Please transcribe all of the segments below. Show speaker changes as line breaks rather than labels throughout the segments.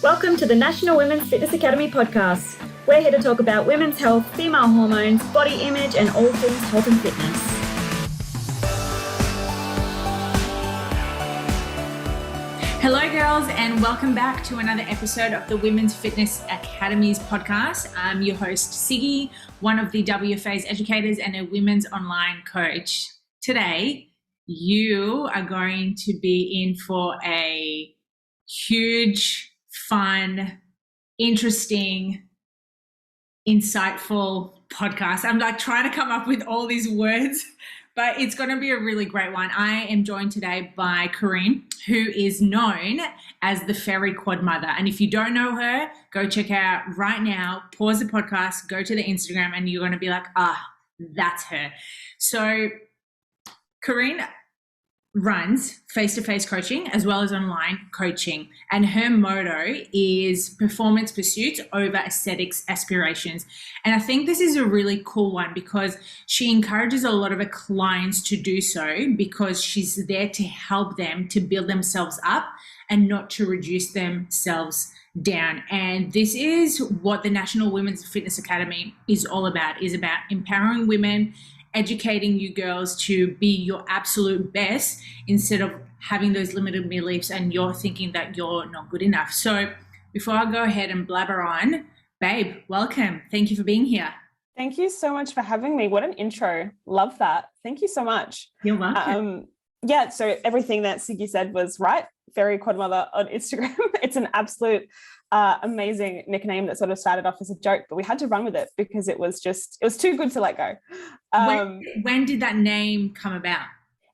Welcome to the National Women's Fitness Academy podcast. We're here to talk about women's health, female hormones, body image, and all things health and fitness.
Hello girls, and welcome back to another episode of the Women's Fitness Academy's podcast. I'm your host Siggy, one of the WFA's educators and a women's online coach. Today, you are going to be in for a huge, fun, interesting, insightful podcast. I'm like trying to come up with all these words, but it's going to be a really great one. I am joined today by Corinne, who is known as the Fairy Quad Mother. And if you don't know her, go check her out right now. Pause the podcast, go to the Instagram, and you're going to be like, that's her. So Corinne runs face-to-face coaching as well as online coaching, and her motto is performance pursuits over aesthetics aspirations. And I think this is a really cool one because she encourages a lot of her clients to do so because she's there to help them to build themselves up and not to reduce themselves down. And this is what the National Women's Fitness Academy is all about, is about empowering women, educating you girls to be your absolute best instead of having those limited beliefs and you're thinking that you're not good enough. So before I go ahead and blabber on, babe, welcome. Thank you for being here.
Thank you so much for having me. What an intro. Love that. Thank you so much.
You're welcome.
So everything that Siggy said was right. Fairy Quad Mother on Instagram. It's an absolute amazing nickname that sort of started off as a joke, but we had to run with it because it was too good to let go.
When did that name come about?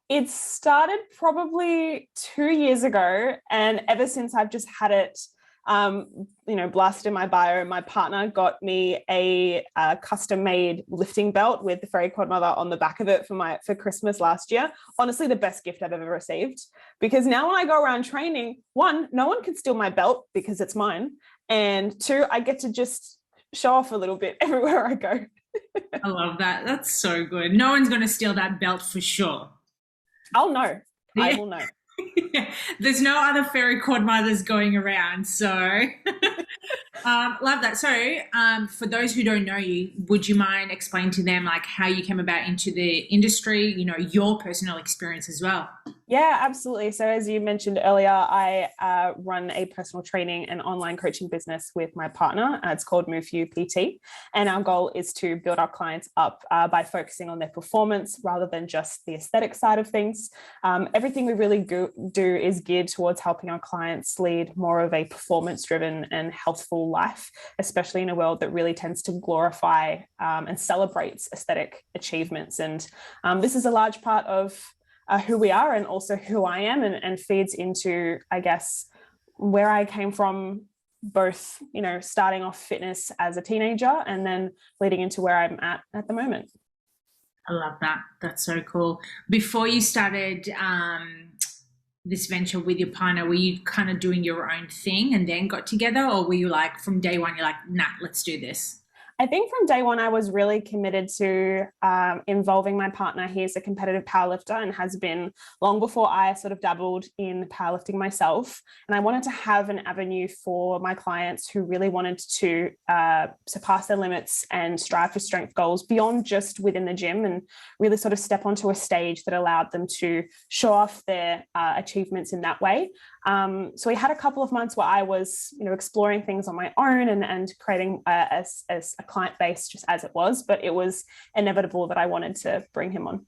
It started probably 2 years ago, and ever since I've just had it blasted in my bio. My partner got me a custom-made lifting belt with the Fairy Quad Mother on the back of it for Christmas last year. Honestly, the best gift I've ever received, because now when I go around training, one, no one can steal my belt because it's mine, and two, I get to just show off a little bit everywhere I go.
I love that. That's so good. No one's going to steal that belt for sure.
I'll know. Yeah. I will know.
There's no other Fairy Quad Mothers going around, so love that. So for those who don't know you, would you mind explaining to them like how you came about into the industry, your personal experience as well?
Yeah, absolutely. So as you mentioned earlier, I run a personal training and online coaching business with my partner. It's called Move For You PT. And our goal is to build our clients up by focusing on their performance rather than just the aesthetic side of things. Everything we really do is geared towards helping our clients lead more of a performance-driven and healthful life, especially in a world that really tends to glorify and celebrates aesthetic achievements. And this is a large part of who we are and also who I am, and feeds into, I guess, where I came from, both, starting off fitness as a teenager and then leading into where I'm at the moment.
I love that. That's so cool. Before you started this venture with your partner, were you kind of doing your own thing and then got together, or were you like from day one, you're like, nah, let's do this?
I think from day one, I was really committed to involving my partner. He's a competitive powerlifter and has been long before I sort of dabbled in powerlifting myself. And I wanted to have an avenue for my clients who really wanted to surpass their limits and strive for strength goals beyond just within the gym, and really sort of step onto a stage that allowed them to show off their achievements in that way. So we had a couple of months where I was, exploring things on my own and creating as a client base just as it was, but it was inevitable that I wanted to bring him on.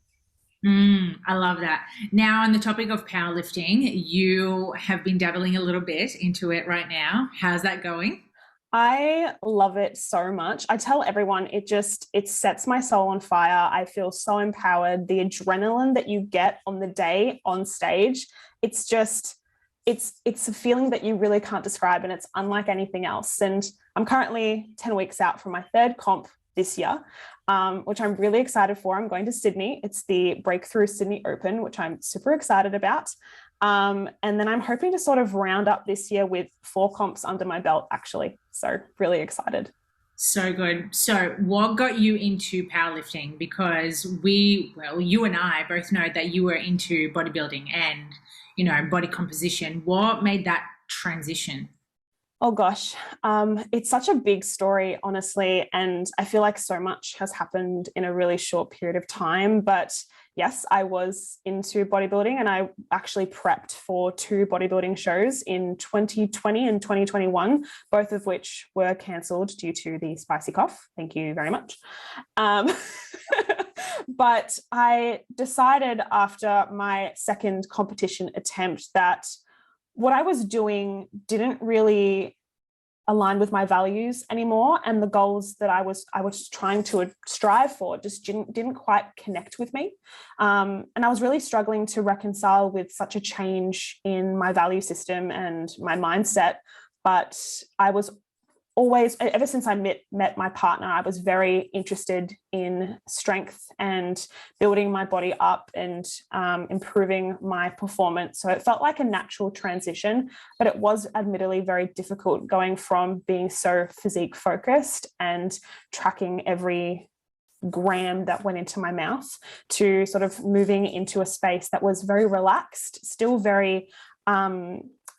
I love that. Now, on the topic of powerlifting, you have been dabbling a little bit into it right now. How's that going?
I love it so much. I tell everyone it sets my soul on fire. I feel so empowered. The adrenaline that you get on the day on stage, it's a feeling that you really can't describe, and it's unlike anything else. And I'm currently 10 weeks out from my third comp this year, which I'm really excited for. I'm going to Sydney. It's the Breakthrough Sydney Open, which I'm super excited about. And then I'm hoping to sort of round up this year with 4 comps under my belt, actually. So really excited.
So good. So what got you into powerlifting? Because you and I both know that you were into bodybuilding and, body composition. What made that transition?
Oh gosh, it's such a big story, honestly, and I feel like so much has happened in a really short period of time. But yes, I was into bodybuilding, and I actually prepped for two bodybuilding shows in 2020 and 2021, both of which were cancelled due to the spicy cough. Thank you very much. Um, but I decided after my second competition attempt that what I was doing didn't really align with my values anymore, and the goals that I was trying to strive for just didn't quite connect with me, and I was really struggling to reconcile with such a change in my value system and my mindset. But I was always, ever since I met my partner, I was very interested in strength and building my body up and improving my performance. So it felt like a natural transition, but it was admittedly very difficult going from being so physique focused and tracking every gram that went into my mouth to sort of moving into a space that was very relaxed, still very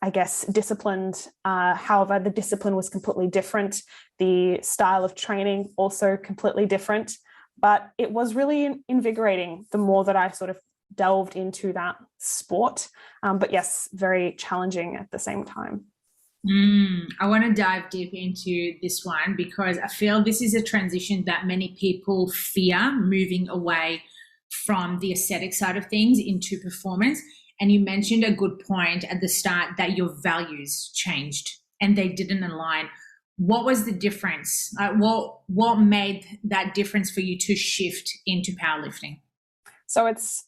I guess, disciplined. However, the discipline was completely different. The style of training also completely different. But it was really invigorating the more that I sort of delved into that sport. But yes, very challenging at the same time.
I want to dive deep into this one because I feel this is a transition that many people fear, moving away from the aesthetic side of things into performance. And you mentioned a good point at the start that your values changed and they didn't align. What was the difference? What made that difference for you to shift into powerlifting?
So it's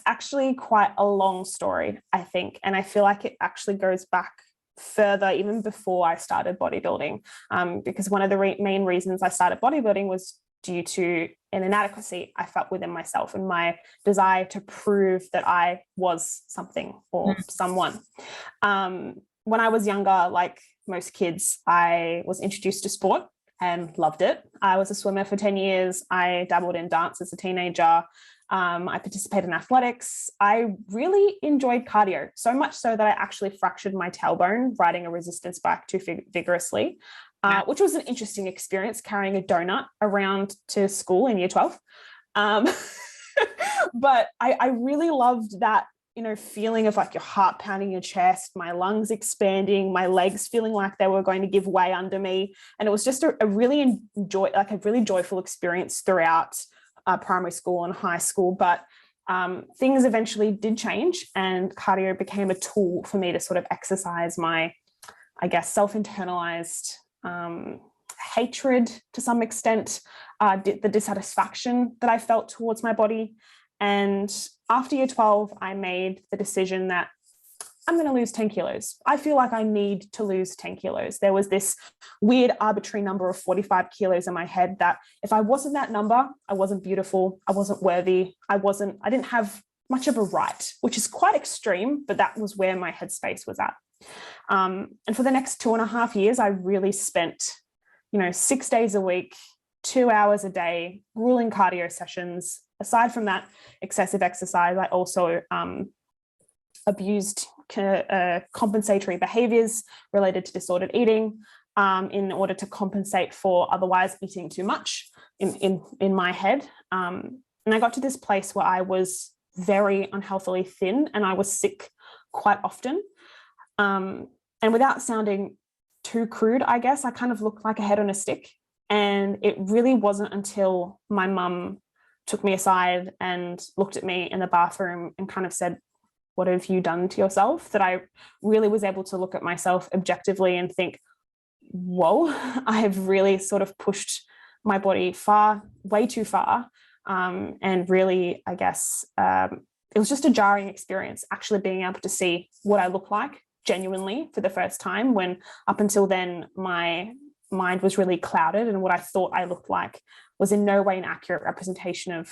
actually quite a long story, I think, and I feel like it actually goes back further even before I started bodybuilding, because one of the main reasons I started bodybuilding was due to an inadequacy I felt within myself and my desire to prove that I was something or someone. When I was younger, like most kids, I was introduced to sport and loved it. I was a swimmer for 10 years. I dabbled in dance as a teenager. I participated in athletics. I really enjoyed cardio, so much so that I actually fractured my tailbone riding a resistance bike too vigorously. Which was an interesting experience, carrying a donut around to school in year 12. But I really loved that, feeling of like your heart pounding your chest, my lungs expanding, my legs feeling like they were going to give way under me. And it was just a really joyful experience throughout primary school and high school. But things eventually did change, and cardio became a tool for me to sort of exercise my, I guess, self-internalized hatred to some extent, the dissatisfaction that I felt towards my body. And after year 12, I made the decision that I'm going to lose 10 kilos. I feel like I need to lose 10 kilos. There was this weird arbitrary number of 45 kilos in my head that if I wasn't that number, I wasn't beautiful, I wasn't worthy, I didn't have much of a right, which is quite extreme, but that was where my headspace was at. And for the next 2.5 years, I really spent, 6 days a week, 2 hours a day, grueling cardio sessions. Aside from that excessive exercise, I also abused compensatory behaviors related to disordered eating in order to compensate for otherwise eating too much in my head. And I got to this place where I was very unhealthily thin and I was sick quite often. And without sounding too crude, I guess, I kind of looked like a head on a stick. And it really wasn't until my mum took me aside and looked at me in the bathroom and kind of said, "What have you done to yourself?" that I really was able to look at myself objectively and think, whoa, I have really sort of pushed my body way too far. And really, I guess, it was just a jarring experience actually being able to see what I look like genuinely for the first time, when up until then my mind was really clouded and what I thought I looked like was in no way an accurate representation of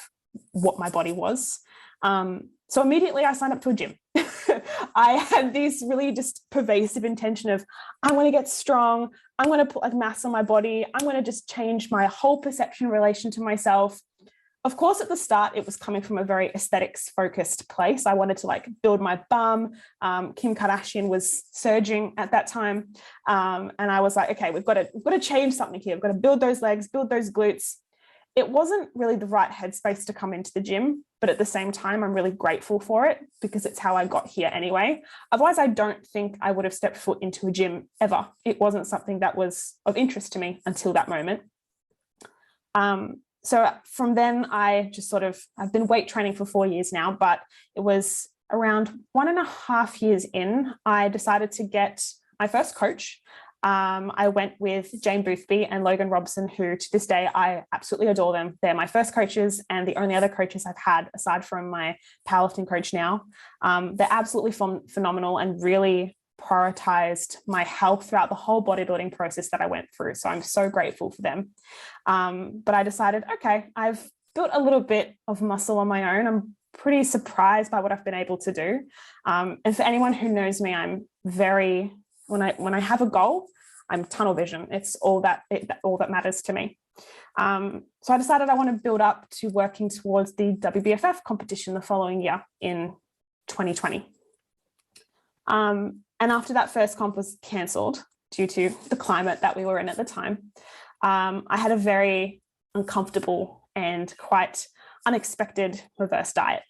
what my body was. So immediately I signed up to a gym. I had this really just pervasive intention of, I want to get strong. I'm going to put like mass on my body. I'm going to just change my whole perception in relation to myself. of course, at the start, it was coming from a very aesthetics focused place. I wanted to like build my bum. Kim Kardashian was surging at that time. And I was like, okay, we've got to change something here. We've got to build those legs, build those glutes. It wasn't really the right headspace to come into the gym, but at the same time, I'm really grateful for it because it's how I got here anyway. Otherwise, I don't think I would have stepped foot into a gym ever. It wasn't something that was of interest to me until that moment. So from then, I've been weight training for 4 years now, but it was around 1.5 years in, I decided to get my first coach. I went with Jane Boothby and Logan Robson, who to this day, I absolutely adore them. They're my first coaches and the only other coaches I've had aside from my powerlifting coach now. They're absolutely phenomenal and really prioritized my health throughout the whole bodybuilding process that I went through. So I'm so grateful for them. But I decided, okay, I've built a little bit of muscle on my own. I'm pretty surprised by what I've been able to do. And for anyone who knows me, I'm very, when I have a goal, I'm tunnel vision. It's all that matters to me. So I decided I want to build up to working towards the WBFF competition the following year in 2020. And after that first comp was cancelled due to the climate that we were in at the time, I had a very uncomfortable and quite unexpected reverse diet.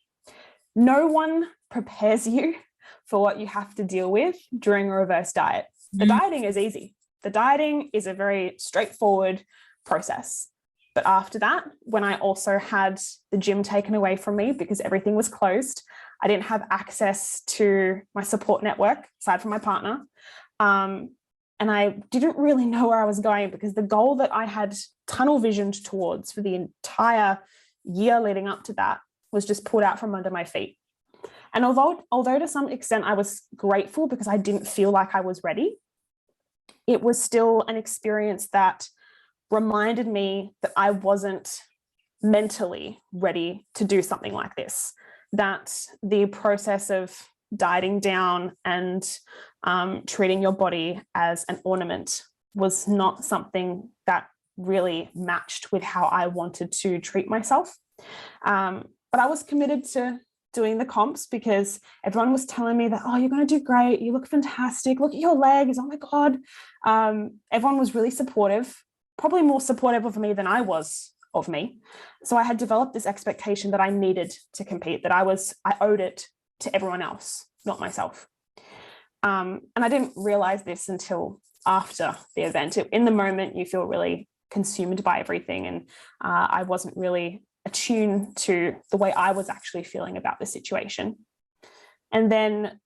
No one prepares you for what you have to deal with during a reverse diet. The dieting is easy. The dieting is a very straightforward process. But after that, when I also had the gym taken away from me because everything was closed, I didn't have access to my support network aside from my partner. And I didn't really know where I was going because the goal that I had tunnel visioned towards for the entire year leading up to that was just pulled out from under my feet. And although to some extent I was grateful because I didn't feel like I was ready, it was still an experience that reminded me that I wasn't mentally ready to do something like this, that the process of dieting down and treating your body as an ornament was not something that really matched with how I wanted to treat myself. But I was committed to doing the comps because everyone was telling me that, oh, you're going to do great. You look fantastic. Look at your legs. Oh my God. Everyone was really supportive, probably more supportive of me than I was of me. So I had developed this expectation that I needed to compete, that I owed it to everyone else, not myself. And I didn't realize this until after the event. In the moment, you feel really consumed by everything. And I wasn't really attuned to the way I was actually feeling about the situation. And then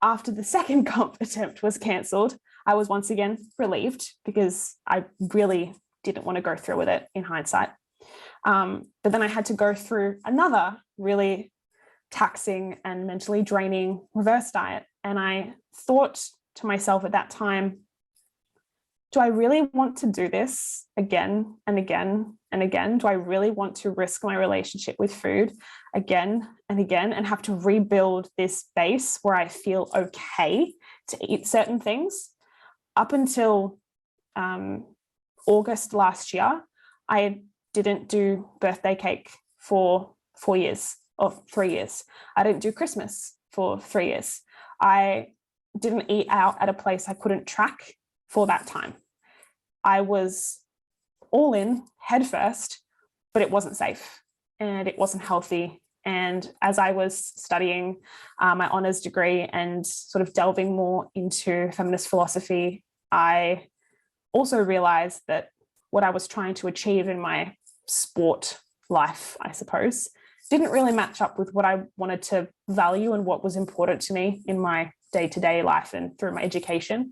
after the second comp attempt was cancelled, I was once again relieved because I really didn't want to go through with it in hindsight. But then I had to go through another really taxing and mentally draining reverse diet. And I thought to myself at that time, do I really want to do this again and again and again? Do I really want to risk my relationship with food again and again and have to rebuild this base where I feel okay to eat certain things? Up until August last year, I didn't do birthday cake for 4 years or 3 years. I didn't do Christmas for 3 years. I didn't eat out at a place I couldn't track for that time. I was all in head first, but it wasn't safe and it wasn't healthy. And as I was studying my honors degree and sort of delving more into feminist philosophy, I also realized that what I was trying to achieve in my sport life, I suppose, didn't really match up with what I wanted to value and what was important to me in my day-to-day life and through my education.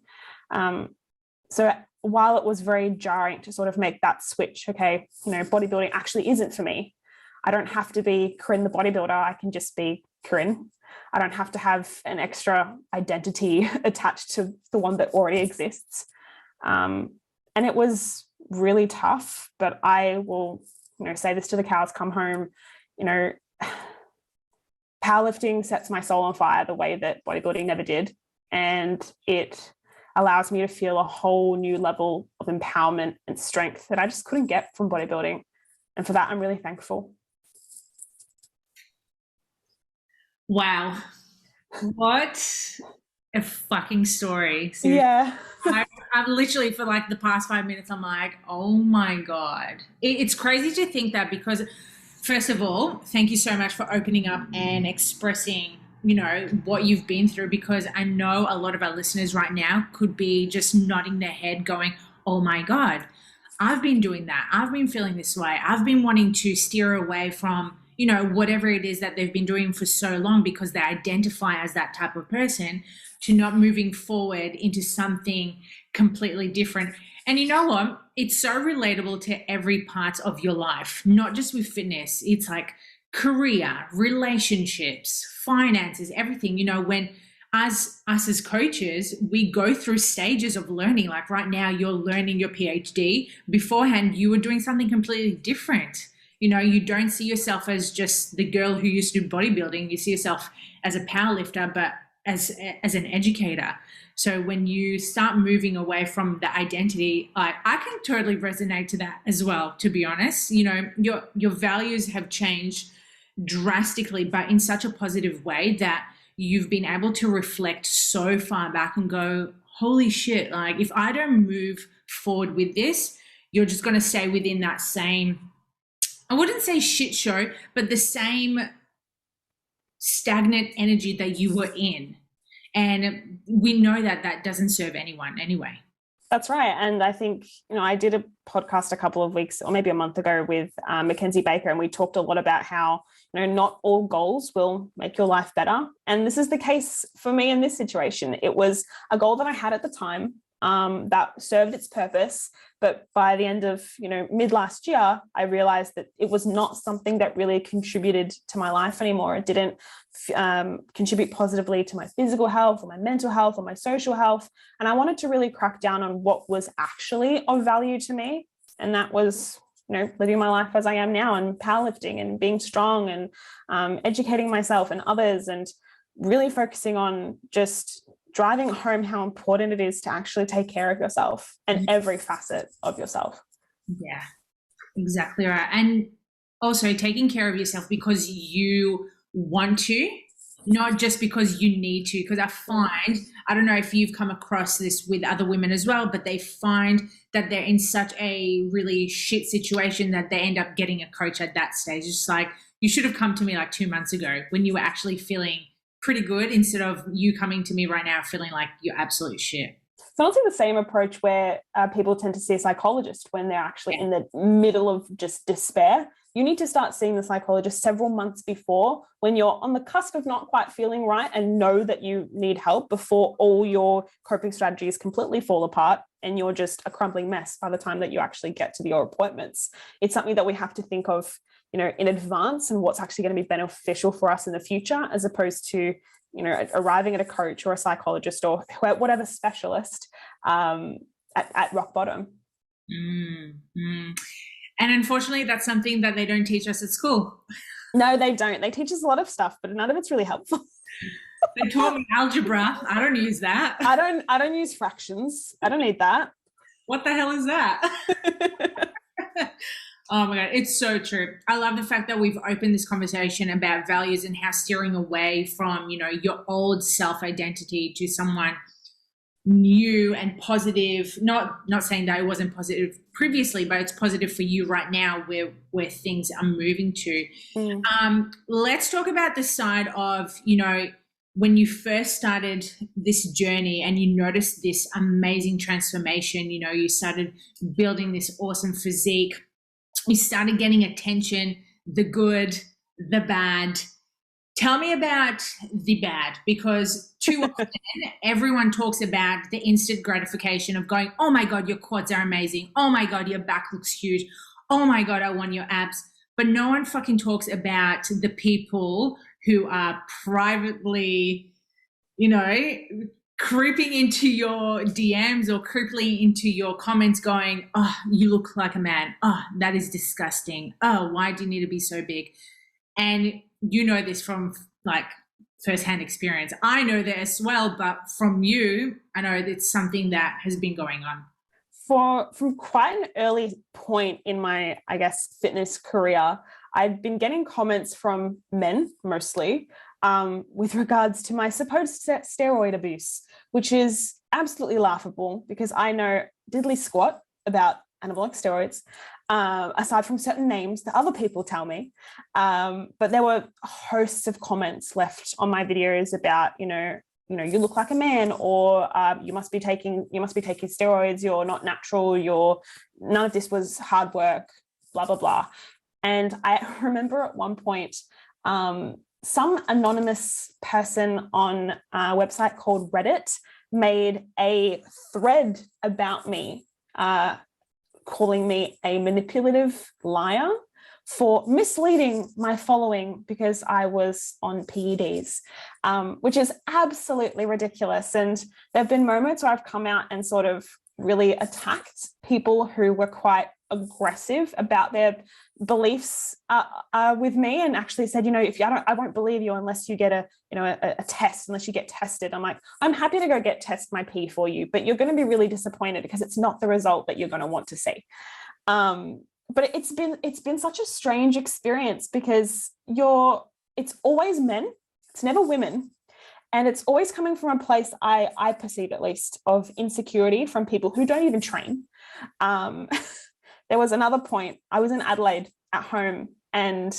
So while it was very jarring to sort of make that switch, okay, bodybuilding actually isn't for me. I don't have to be Corinne the bodybuilder. I can just be Corinne. I don't have to have an extra identity attached to the one that already exists. And it was really tough, but I will, say this till the cows come home. Powerlifting sets my soul on fire the way that bodybuilding never did. And it allows me to feel a whole new level of empowerment and strength that I just couldn't get from bodybuilding. And for that, I'm really thankful.
Wow. What a fucking story. Seriously.
Yeah.
I've literally, for like the past 5 minutes, I'm like, oh my God. It's crazy to think that because, first of all, thank you so much for opening up and expressing, what you've been through, because I know a lot of our listeners right now could be just nodding their head going, oh my God, I've been doing that. I've been feeling this way. I've been wanting to steer away from, whatever it is that they've been doing for so long because they identify as that type of person, to not moving forward into something completely different. And you know what? It's so relatable to every part of your life, not just with fitness. It's like career, relationships, finances, everything. When us as coaches, we go through stages of learning. Like right now, you're learning your PhD. Beforehand, you were doing something completely different. You don't see yourself as just the girl who used to do bodybuilding. You see yourself as a power lifter, but as an educator. So when you start moving away from the identity, I can totally resonate to that as well, to be honest. Your values have changed drastically, but in such a positive way that you've been able to reflect so far back and go, holy shit, like if I don't move forward with this, you're just going to stay within that same, I wouldn't say shit show, but the same stagnant energy that you were in. And we know that that doesn't serve anyone anyway.
That's right. And I think, I did a podcast a couple of weeks or maybe a month ago with Mackenzie Baker, and we talked a lot about how, not all goals will make your life better. And this is the case for me in this situation. It was a goal that I had at the time that served its purpose. But by the end of, mid last year, I realized that it was not something that really contributed to my life anymore. It didn't contribute positively to my physical health or my mental health or my social health. And I wanted to really crack down on what was actually of value to me. And that was, living my life as I am now, and powerlifting and being strong and educating myself and others, and really focusing on just driving home how important it is to actually take care of yourself and every facet of yourself.
Yeah, exactly right. And also taking care of yourself because you want to, not just because you need to. Because I don't know if you've come across this with other women as well, but they find that they're in such a really shit situation that they end up getting a coach at that stage. It's like, you should have come to me like 2 months ago when you were actually feeling pretty good, instead of you coming to me right now feeling like you're absolute shit.
So it's the same approach where people tend to see a psychologist when they're actually in the middle of just despair. You need to start seeing the psychologist several months before, when you're on the cusp of not quite feeling right and know that you need help, before all your coping strategies completely fall apart and you're just a crumbling mess by the time that you actually get to your appointments. It's something that we have to think of, in advance, and what's actually going to be beneficial for us in the future, as opposed to, arriving at a coach or a psychologist or whatever specialist at rock bottom.
And unfortunately, that's something that they don't teach us at school.
No, they don't. They teach us a lot of stuff, but none of it's really helpful.
They taught me algebra. I don't use that.
I don't use fractions. I don't need that.
What the hell is that? Oh my God, it's so true. I love the fact that we've opened this conversation about values and how steering away from, your old self-identity to someone new and positive. Not saying that it wasn't positive previously, but it's positive for you right now where things are moving to. Let's talk about the side of, when you first started this journey and you noticed this amazing transformation. You started building this awesome physique. You started getting attention, the good, the bad. Tell me about the bad, because too often everyone talks about the instant gratification of going, oh my God, your quads are amazing. Oh my God, your back looks huge. Oh my God, I want your abs. But no one fucking talks about the people who are privately, creeping into your DMs or creeping into your comments going, oh, you look like a man. Oh, that is disgusting. Oh, why do you need to be so big? And you know this from like firsthand experience. I know that as well, but from you, I know it's something that has been going on.
From quite an early point in my, fitness career, I'd been getting comments from men mostly with regards to my supposed steroid abuse, which is absolutely laughable because I know diddly squat about anabolic steroids, aside from certain names that other people tell me. But there were hosts of comments left on my videos about, you look like a man, or you must be taking steroids, you're not natural, none of this was hard work, blah, blah, blah. And I remember at one point, some anonymous person on a website called Reddit made a thread about me, calling me a manipulative liar for misleading my following because I was on PEDs, which is absolutely ridiculous. And there have been moments where I've come out and sort of really attacked people who were quite aggressive about their beliefs with me, and actually said, I won't believe you unless you get a test, unless you get tested. I'm like, I'm happy to go test my pee for you, but you're going to be really disappointed because it's not the result that you're going to want to see. But it's been such a strange experience because it's always men, it's never women. And it's always coming from a place, I perceive at least, of insecurity from people who don't even train. There was another point, I was in Adelaide at home, and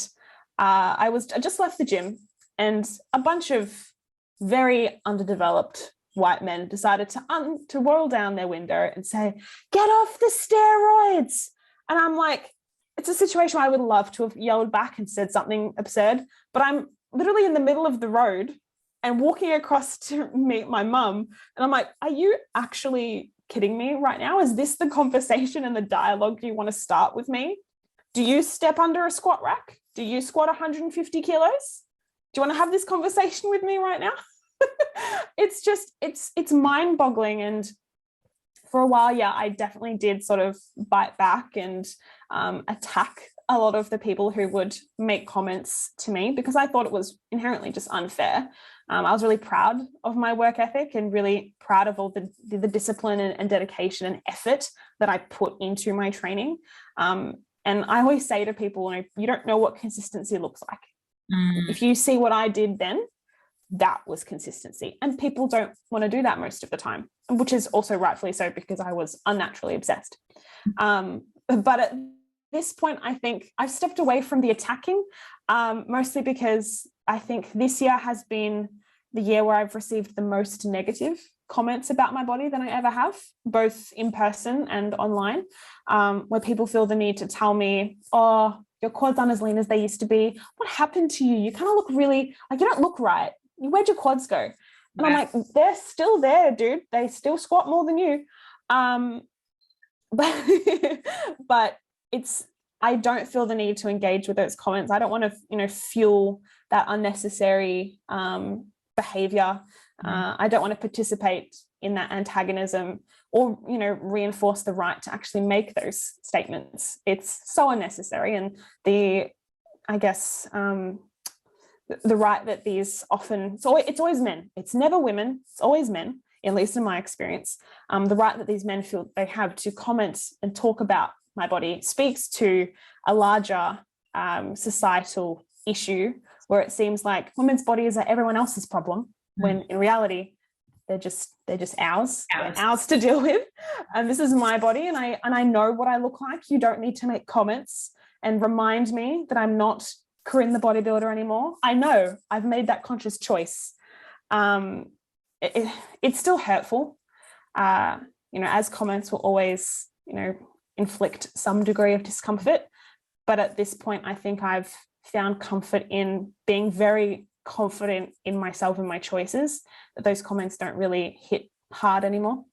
I just left the gym, and a bunch of very underdeveloped white men decided to roll down their window and say, "Get off the steroids." And I'm like, it's a situation where I would love to have yelled back and said something absurd, but I'm literally in the middle of the road and walking across to meet my mum. And I'm like, are you actually kidding me right now? Is this the conversation and the dialogue you want to start with me? Do you step under a squat rack? Do you squat 150 kilos? Do you want to have this conversation with me right now? It's mind boggling. And for a while, yeah, I definitely did sort of bite back and attack a lot of the people who would make comments to me because I thought it was inherently just unfair. I was really proud of my work ethic and really proud of all the discipline and dedication and effort that I put into my training. And I always say to people, you don't know what consistency looks like. If you see what I did then, that was consistency. And people don't want to do that most of the time, which is also rightfully so because I was unnaturally obsessed. But at this point, I think I've stepped away from the attacking, mostly because I think this year has been the year where I've received the most negative comments about my body than I ever have, both in person and online, where people feel the need to tell me, oh, your quads aren't as lean as they used to be. What happened to you? You kind of look really, you don't look right. Where'd your quads go? And I'm like, they're still there, dude. They still squat more than you. But I don't feel the need to engage with those comments. I don't want to, fuel that unnecessary behavior. I don't want to participate in that antagonism or, reinforce the right to actually make those statements. It's so unnecessary. And the right that these often, it's always men. It's never women. It's always men, at least in my experience. The right that these men feel they have to comment and talk about my body speaks to a larger societal issue where it seems like women's bodies are everyone else's problem, when in reality they're just ours. They're ours to deal with. And this is my body, and I know what I look like. You don't need to make comments and remind me that I'm not Corinne the bodybuilder anymore. I know I've made that conscious choice. It's still hurtful, as comments will always, inflict some degree of discomfort. But at this point, I think I've found comfort in being very confident in myself and my choices, that those comments don't really hit hard anymore.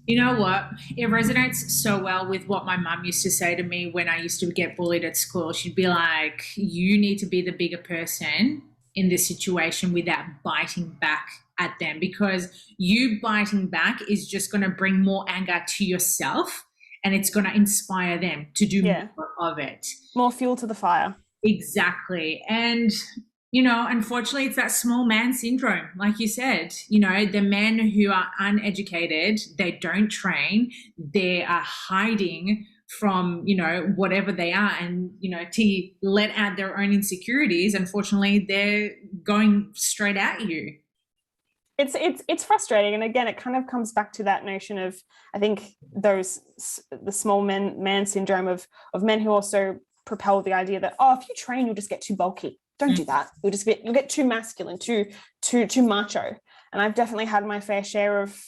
You know what? It resonates so well with what my mum used to say to me when I used to get bullied at school. She'd be like, you need to be the bigger person in this situation without biting back at them, because you biting back is just going to bring more anger to yourself, and it's going to inspire them to do more of it.
More fuel to the fire.
Exactly. And, unfortunately, it's that small man syndrome. Like you said, the men who are uneducated, they don't train, they are hiding from, you know, whatever they are, and, you know, to let out their own insecurities, unfortunately, they're going straight at you.
It's frustrating, and again, it kind of comes back to that notion of, I think, the small man syndrome of men who also propel the idea that, oh, if you train, you'll just get too bulky. Don't do that. You'll get too masculine, too macho. And I've definitely had my fair share of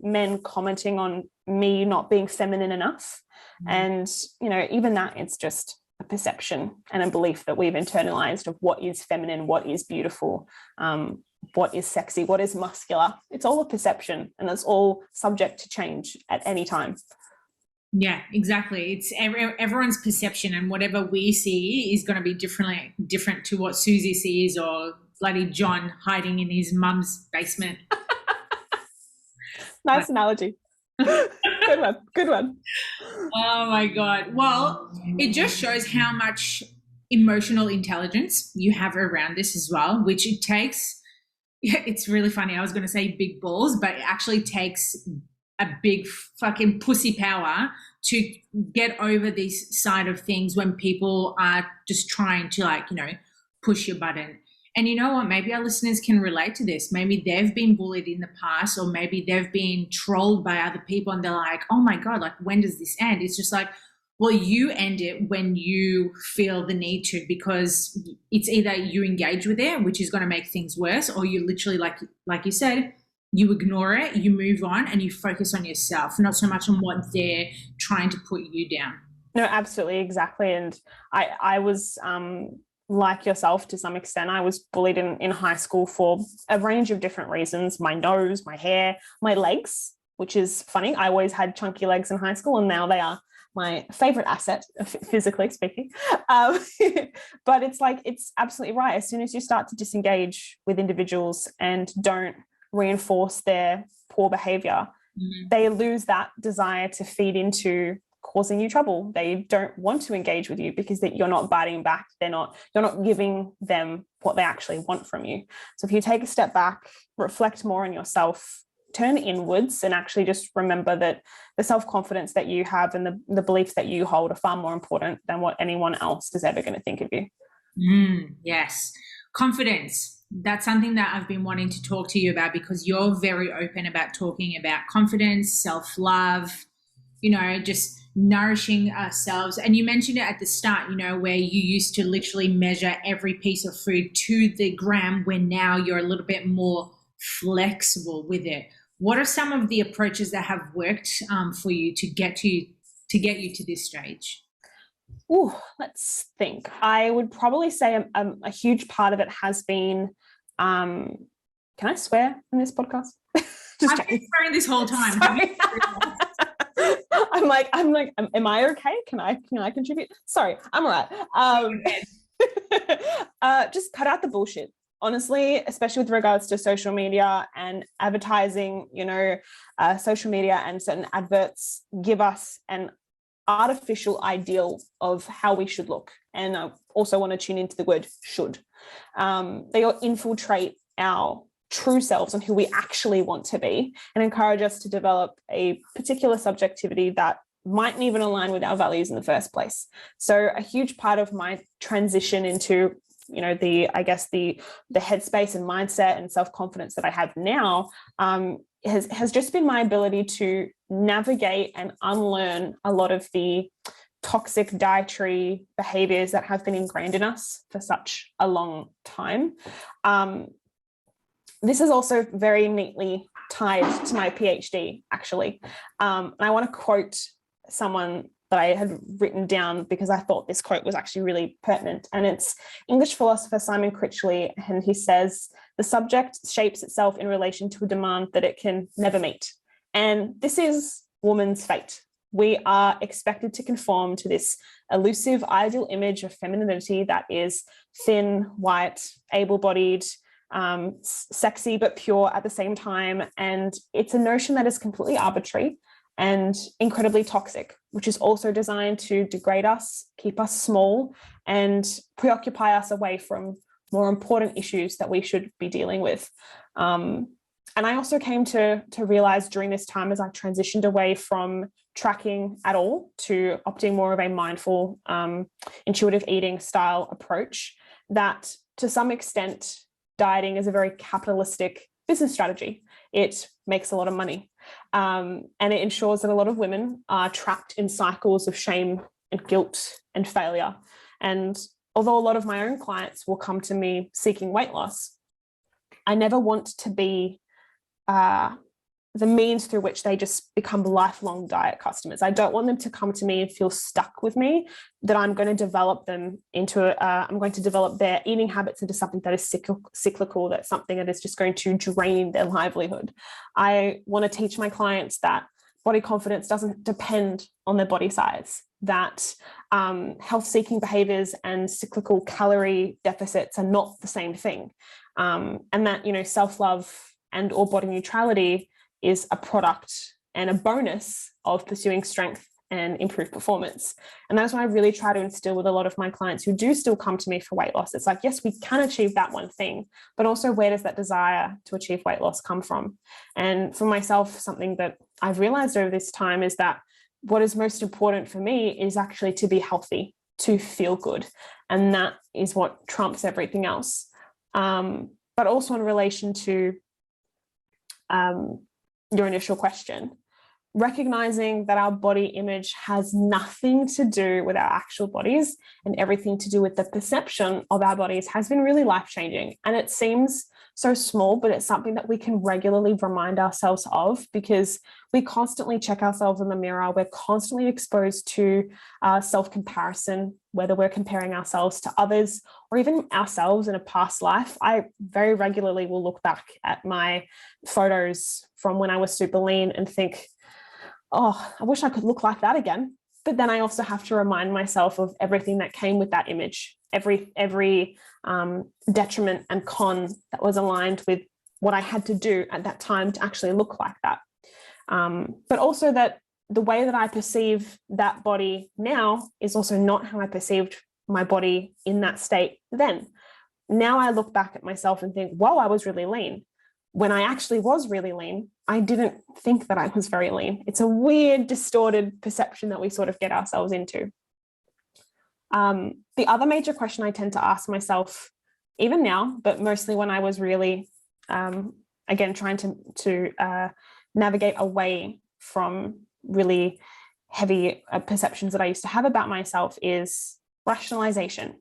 men commenting on me not being feminine enough. And, you know, even that, it's just a perception and a belief that we've internalized of what is feminine, what is beautiful, what is sexy, what is muscular. It's all a perception, and it's all subject to change at any time.
Yeah, exactly. It's everyone's perception, and whatever we see is going to be different to what Susie sees, or bloody John hiding in his mum's basement.
Nice analogy. Good one.
Oh my God. Well, it just shows how much emotional intelligence you have around this as well, which it takes. It's really funny. I was going to say big balls, but it actually takes a big fucking pussy power to get over this side of things when people are just trying to, like, you know, push your button. And you know what? Maybe our listeners can relate to this. Maybe they've been bullied in the past, or maybe they've been trolled by other people, and they're like, oh my God, like, when does this end? It's just like, well, you end it when you feel the need to, because it's either you engage with it, which is going to make things worse, or you literally, like you said, you ignore it, you move on, and you focus on yourself, not so much on what they're trying to put you down.
No, absolutely, exactly. And I was like yourself to some extent. I was bullied in high school for a range of different reasons: my nose, my hair, my legs, which is funny. I always had chunky legs in high school, and now they are my favorite asset, physically speaking. But it's absolutely right. As soon as you start to disengage with individuals and don't reinforce their poor behavior, they lose that desire to feed into causing you trouble. They don't want to engage with you because you're not biting back. You're not giving them what they actually want from you. So if you take a step back, reflect more on yourself, turn inwards, and actually just remember that the self-confidence that you have and the beliefs that you hold are far more important than what anyone else is ever going to think of you.
Yes. Confidence. That's something that I've been wanting to talk to you about, because you're very open about talking about confidence, self-love, you know, just nourishing ourselves. And you mentioned it at the start, you know, where you used to literally measure every piece of food to the gram, where now you're a little bit more flexible with it. What are some of the approaches that have worked for you to get you to this stage?
Oh, let's think. I would probably say a huge part of it has been, can I swear in this podcast?
I've been swearing this whole time.
I'm like, am I okay? Can I contribute? Sorry, I'm all right. Just cut out the bullshit. Honestly, especially with regards to social media and advertising, you know, social media and certain adverts give us an artificial ideal of how we should look. And I also want to tune into the word should. They infiltrate our true selves and who we actually want to be, and encourage us to develop a particular subjectivity that mightn't even align with our values in the first place. So a huge part of my transition into, you know, the headspace and mindset and self-confidence that I have now has just been my ability to navigate and unlearn a lot of the toxic dietary behaviors that have been ingrained in us for such a long time. This is also very neatly tied to my PhD, actually. And I want to quote someone that I had written down because I thought this quote was actually really pertinent. And it's English philosopher Simon Critchley, and he says, "The subject shapes itself in relation to a demand that it can never meet." And this is woman's fate. We are expected to conform to this elusive ideal image of femininity that is thin, white, able-bodied, sexy but pure at the same time. And it's a notion that is completely arbitrary and incredibly toxic, which is also designed to degrade us, keep us small, and preoccupy us away from more important issues that we should be dealing with. And I also came to realize during this time, as I transitioned away from tracking at all to opting more of a mindful, intuitive eating style approach, that to some extent, dieting is a very capitalistic business strategy. It makes a lot of money. And it ensures that a lot of women are trapped in cycles of shame and guilt and failure. And although a lot of my own clients will come to me seeking weight loss, I never want to be the means through which they just become lifelong diet customers. I don't want them to come to me and feel stuck with me, that I'm going to develop them into, I'm going to develop their eating habits into something that is cyclical, that's something that is just going to drain their livelihood. I want to teach my clients that body confidence doesn't depend on their body size, that health-seeking behaviors and cyclical calorie deficits are not the same thing, and that, you know, self-love and or body neutrality is a product and a bonus of pursuing strength and improved performance. And that's what I really try to instill with a lot of my clients who do still come to me for weight loss. It's like, yes, we can achieve that one thing, but also where does that desire to achieve weight loss come from? And for myself, something that I've realized over this time is that what is most important for me is actually to be healthy, to feel good. And that is what trumps everything else. But also in relation to your initial question, recognizing that our body image has nothing to do with our actual bodies and everything to do with the perception of our bodies has been really life-changing. And it seems so small, but it's something that we can regularly remind ourselves of, because we constantly check ourselves in the mirror. We're constantly exposed to self-comparison, whether we're comparing ourselves to others or even ourselves in a past life. I very regularly will look back at my photos from when I was super lean and think, oh, I wish I could look like that again. But then I also have to remind myself of everything that came with that image, every detriment and con that was aligned with what I had to do at that time to actually look like that. But also that the way that I perceive that body now is also not how I perceived my body in that state then. Now I look back at myself and think, whoa, I was really lean. When I actually was really lean, I didn't think that I was very lean. It's a weird, distorted perception that we sort of get ourselves into. The other major question I tend to ask myself, even now, but mostly when I was really, again, trying to navigate away from really heavy perceptions that I used to have about myself, is rationalization,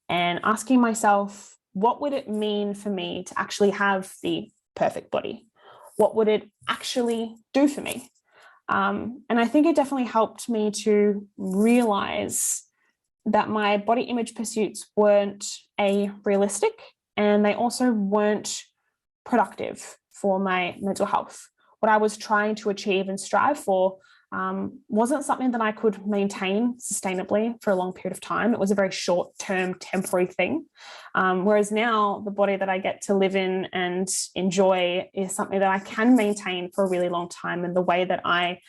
and asking myself, what would it mean for me to actually have the perfect body? What would it actually do for me? And I think it definitely helped me to realize that my body image pursuits weren't realistic, and they also weren't productive for my mental health. What I was trying to achieve and strive for wasn't something that I could maintain sustainably for a long period of time. It was a very short-term, temporary thing. Whereas now, the body that I get to live in and enjoy is something that I can maintain for a really long time. And the way that I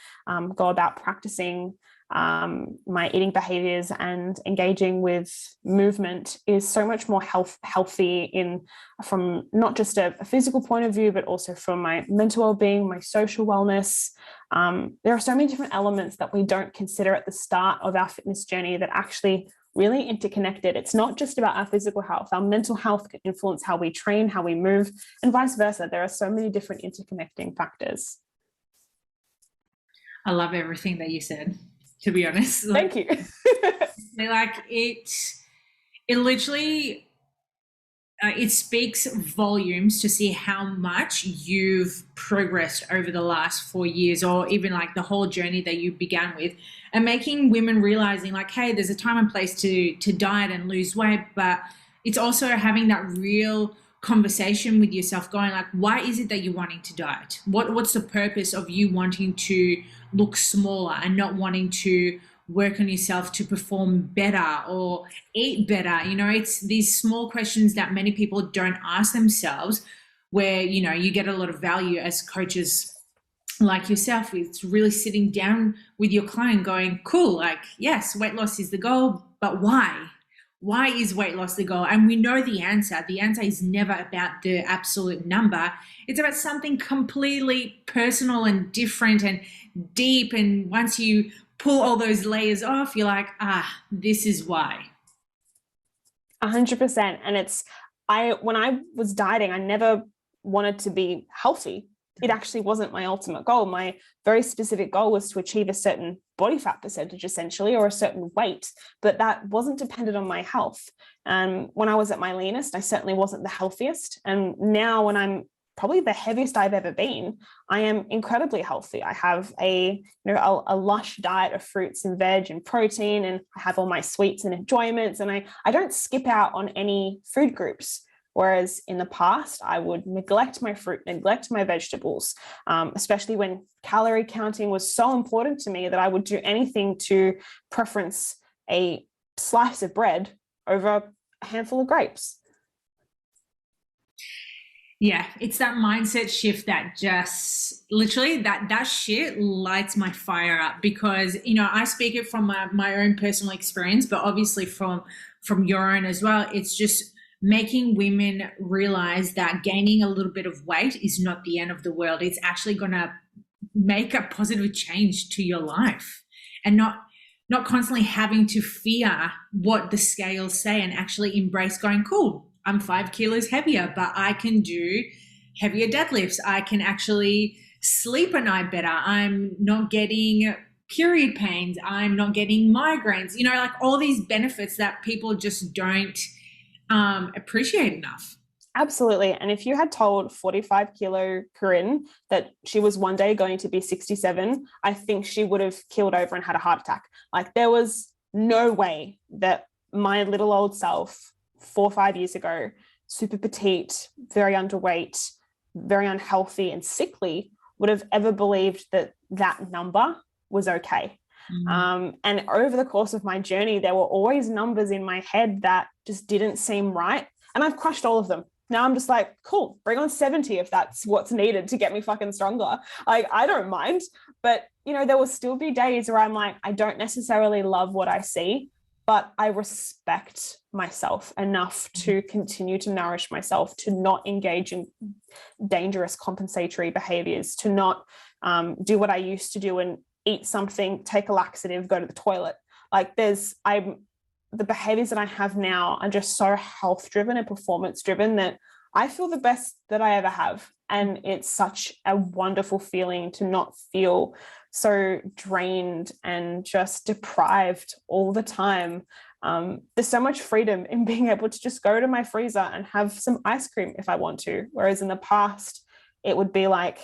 go about practicing my eating behaviors and engaging with movement is so much more healthy from not just a physical point of view, but also from my mental well-being, my social wellness. There are so many different elements that we don't consider at the start of our fitness journey that actually really interconnected. It's not just about our physical health. Our mental health can influence how we train, how we move, and vice versa. There are so many different interconnecting factors.
I love everything that you said, to be honest.
Thank you.
Like it literally, it speaks volumes to see how much you've progressed over the last 4 years, or even like the whole journey that you began with, and making women realizing like, hey, there's a time and place to diet and lose weight, but it's also having that real conversation with yourself, going like, why is it that you're wanting to diet? What's the purpose of you wanting to look smaller and not wanting to work on yourself to perform better or eat better? You know, it's these small questions that many people don't ask themselves, where, you know, you get a lot of value as coaches like yourself. It's really sitting down with your client going, cool, like, yes, weight loss is the goal, but why? why is weight loss the goal? And we know the answer. The answer is never about the absolute number. It's about something completely personal and different and deep. And once you pull all those layers off, you're like, this is why.
100%. And when I was dieting, I never wanted to be healthy. It actually wasn't my ultimate goal. My very specific goal was to achieve a certain body fat percentage, essentially, or a certain weight, but that wasn't dependent on my health. And when I was at my leanest, I certainly wasn't the healthiest. And now when I'm probably the heaviest I've ever been, I am incredibly healthy. I have a lush diet of fruits and veg and protein, and I have all my sweets and enjoyments, and I don't skip out on any food groups. Whereas in the past, I would neglect my fruit, neglect my vegetables, especially when calorie counting was so important to me that I would do anything to preference a slice of bread over a handful of grapes.
Yeah, it's that mindset shift that just literally that shit lights my fire up, because, I speak it from my own personal experience, but obviously from your own as well. It's just making women realize that gaining a little bit of weight is not the end of the world. It's actually going to make a positive change to your life, and not constantly having to fear what the scales say, and actually embrace going, cool, I'm 5 kilos heavier, but I can do heavier deadlifts. I can actually sleep a night better. I'm not getting period pains. I'm not getting migraines, like all these benefits that people just don't appreciate enough.
Absolutely. And if you had told 45 kilo Corinne that she was one day going to be 67, I think she would have keeled over and had a heart attack. Like, there was no way that my little old self 4 or 5 years ago, super petite, very underweight, very unhealthy and sickly, would have ever believed that number was okay. And over the course of my journey, there were always numbers in my head that just didn't seem right. And I've crushed all of them. Now I'm just like, cool, bring on 70 if that's what's needed to get me fucking stronger. Like, I don't mind. But, there will still be days where I'm like, I don't necessarily love what I see, but I respect myself enough to continue to nourish myself, to not engage in dangerous compensatory behaviors, to not do what I used to do and eat something, take a laxative, go to the toilet. Like, the behaviors that I have now are just so health driven and performance driven that I feel the best that I ever have. And it's such a wonderful feeling to not feel so drained and just deprived all the time. There's so much freedom in being able to just go to my freezer and have some ice cream if I want to. Whereas in the past, it would be like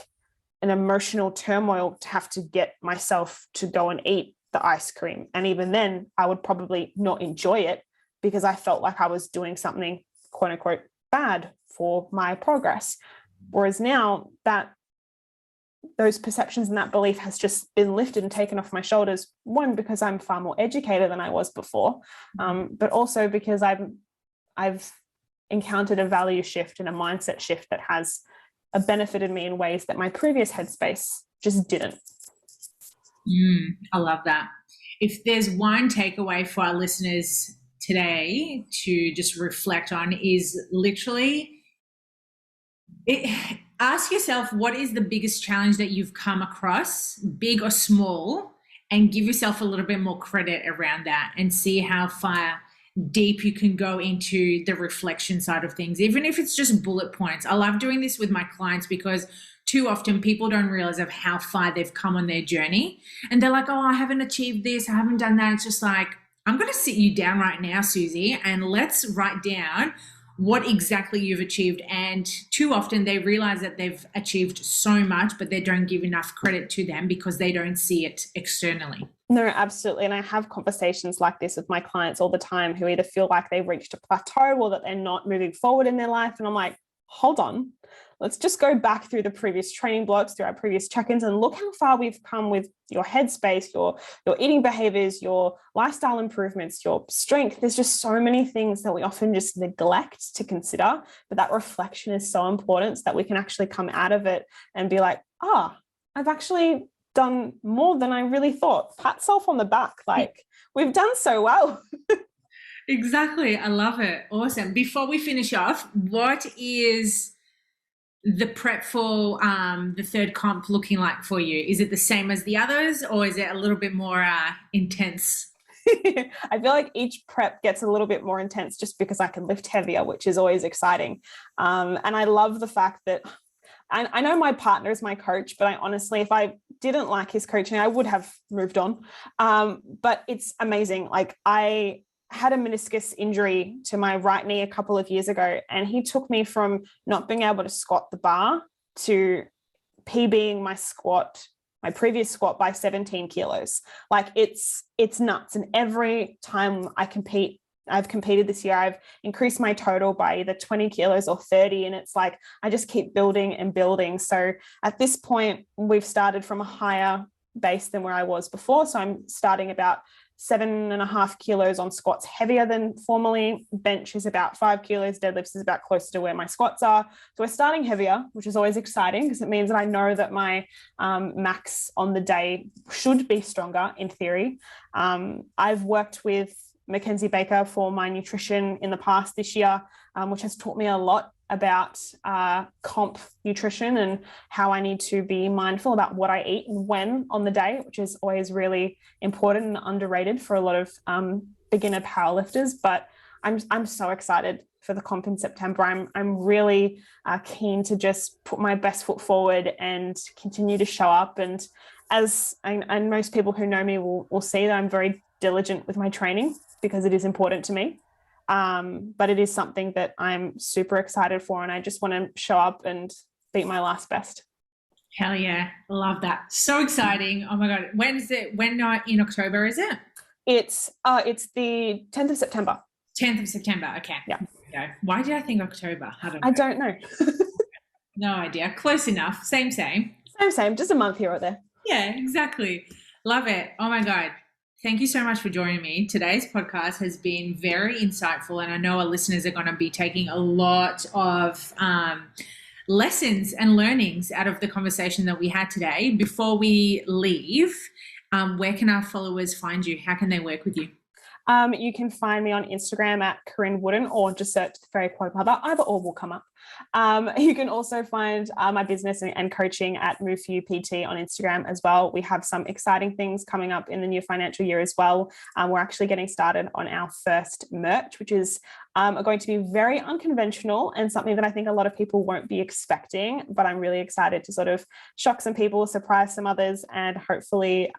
an emotional turmoil to have to get myself to go and eat the ice cream. And even then, I would probably not enjoy it because I felt like I was doing something, quote unquote, bad for my progress. Whereas now that those perceptions and that belief has just been lifted and taken off my shoulders, one, because I'm far more educated than I was before, but also because I've encountered a value shift and a mindset shift that has benefited me in ways that my previous headspace just didn't.
I love that. If there's one takeaway for our listeners today to just reflect on, is literally ask yourself, what is the biggest challenge that you've come across, big or small, and give yourself a little bit more credit around that, and see how far deep you can go into the reflection side of things, even if it's just bullet points. I love doing this with my clients because too often people don't realize of how far they've come on their journey, and they're like, oh, I haven't achieved this, I haven't done that. It's just like, I'm going to sit you down right now, Susie, and let's write down what exactly you've achieved. And too often they realize that they've achieved so much, but they don't give enough credit to them because they don't see it externally.
No, absolutely. And I have conversations like this with my clients all the time who either feel like they've reached a plateau or that they're not moving forward in their life. And I'm like, hold on, let's just go back through the previous training blocks, through our previous check-ins, and look how far we've come with your headspace, your eating behaviors, your lifestyle improvements, your strength. There's just so many things that we often just neglect to consider, but that reflection is so important so that we can actually come out of it and be like, I've actually done more than I really thought. Pat self on the back, like, we've done so well.
Exactly. I love it. Awesome. Before we finish off, what is the prep for the third comp looking like for you? Is it the same as the others, or is it a little bit more intense?
I feel like each prep gets a little bit more intense just because I can lift heavier, which is always exciting. And I love the fact that I know my partner is my coach, but I honestly, if I didn't like his coaching, I would have moved on. But it's amazing. Like, I had a meniscus injury to my right knee a couple of years ago, and he took me from not being able to squat the bar to PBing my previous squat by 17 kilos. Like, it's nuts. And every time I've competed this year, I've increased my total by either 20 kilos or 30. And it's like, I just keep building and building. So at this point, we've started from a higher base than where I was before. So I'm starting about 7.5 kilos on squats heavier than formerly. Bench is about 5 kilos. Deadlifts is about closer to where my squats are. So we're starting heavier, which is always exciting because it means that I know that my max on the day should be stronger in theory. I've worked with Mackenzie Baker for my nutrition in the past this year, which has taught me a lot about comp nutrition and how I need to be mindful about what I eat and when on the day, which is always really important and underrated for a lot of beginner powerlifters. But I'm so excited for the comp in September. I'm really keen to just put my best foot forward and continue to show up. And and most people who know me will see that I'm very diligent with my training because it is important to me. But it is something that I'm super excited for, and I just want to show up and beat my last best.
Hell yeah. Love that. So exciting. Oh my God. When in October is it?
It's the 10th of September.
10th of September. Okay.
Yeah.
Why did I think October? I
don't know.
No idea. Close enough. Same.
Same. Just a month here or there.
Yeah, exactly. Love it. Oh my God. Thank you so much for joining me. Today's podcast has been very insightful, and I know our listeners are going to be taking a lot of lessons and learnings out of the conversation that we had today. Before we leave, where can our followers find you? How can they work with you?
You can find me on Instagram at Corinne Wooden, or just search the Fairy Quad Mother. Either or will come up. You can also find my business and coaching at Move For You PT on Instagram as well. We have some exciting things coming up in the new financial year as well. We're actually getting started on our first merch, which is going to be very unconventional and something that I think a lot of people won't be expecting, but I'm really excited to sort of shock some people, surprise some others, and hopefully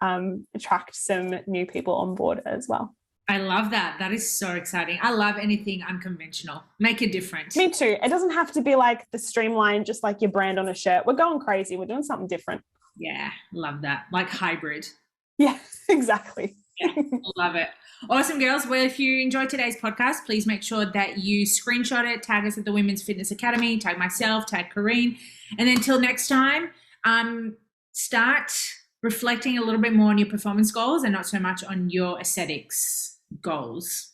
attract some new people on board as well.
I love that. That is so exciting. I love anything unconventional. Make a difference.
Me too. It doesn't have to be like the streamline, just like your brand on a shirt. We're going crazy. We're doing something different.
Yeah, love that. Like hybrid.
Yeah, exactly.
Yeah, love it. Awesome, girls. Well, if you enjoyed today's podcast, please make sure that you screenshot it, tag us at the Women's Fitness Academy, tag myself, tag Corinne. And then until next time, start reflecting a little bit more on your performance goals and not so much on your aesthetics goals.